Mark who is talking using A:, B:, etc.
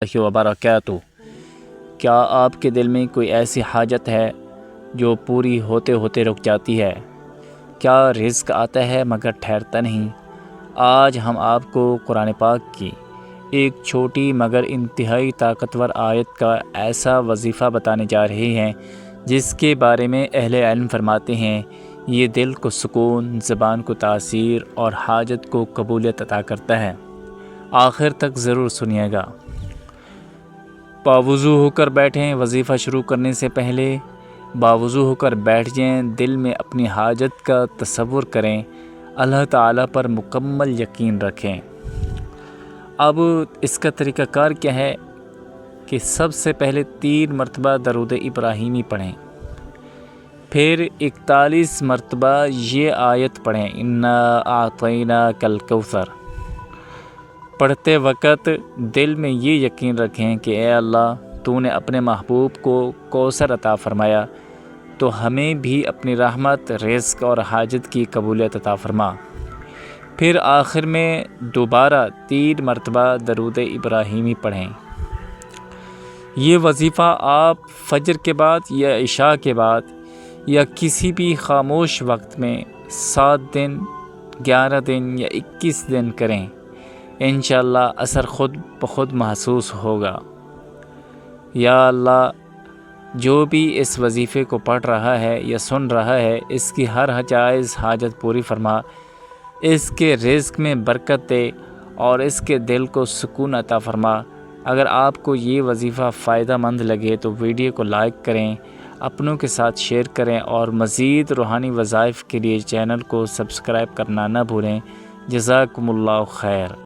A: وبرکاتہ۔ کیا آپ کے دل میں کوئی ایسی حاجت ہے جو پوری ہوتے ہوتے رک جاتی ہے؟ کیا رزق آتا ہے مگر ٹھہرتا نہیں؟ آج ہم آپ کو قرآن پاک کی ایک چھوٹی مگر انتہائی طاقتور آیت کا ایسا وظیفہ بتانے جا رہے ہیں جس کے بارے میں اہل علم فرماتے ہیں یہ دل کو سکون، زبان کو تاثیر اور حاجت کو قبولیت عطا کرتا ہے۔ آخر تک ضرور سنیے گا۔ باوضو ہو کر بیٹھیں۔ وظیفہ شروع کرنے سے پہلے باوضو ہو کر بیٹھ جائیں، دل میں اپنی حاجت کا تصور کریں، اللہ تعالیٰ پر مکمل یقین رکھیں۔ اب اس کا طریقہ کار کیا ہے کہ سب سے پہلے 3 مرتبہ درود ابراہیمی پڑھیں، پھر 41 مرتبہ یہ آیت پڑھیں، انا اعطیناک الکوثر۔ پڑھتے وقت دل میں یہ یقین رکھیں کہ اے اللہ، تو نے اپنے محبوب کو کوثر عطا فرمایا، تو ہمیں بھی اپنی رحمت، رزق اور حاجت کی قبولیت عطا فرما۔ پھر آخر میں دوبارہ 3 مرتبہ درود ابراہیمی پڑھیں۔ یہ وظیفہ آپ فجر کے بعد یا عشاء کے بعد یا کسی بھی خاموش وقت میں 7 دن، 11 دن یا 21 دن کریں، انشاءاللہ اثر خود بخود محسوس ہوگا۔ یا اللہ، جو بھی اس وظیفے کو پڑھ رہا ہے یا سن رہا ہے، اس کی ہر جائز حاجت پوری فرما، اس کے رزق میں برکت دے اور اس کے دل کو سکون عطا فرما۔ اگر آپ کو یہ وظیفہ فائدہ مند لگے تو ویڈیو کو لائک کریں، اپنوں کے ساتھ شیئر کریں اور مزید روحانی وظائف کے لیے چینل کو سبسکرائب کرنا نہ بھولیں۔ جزاکم اللہ خیر۔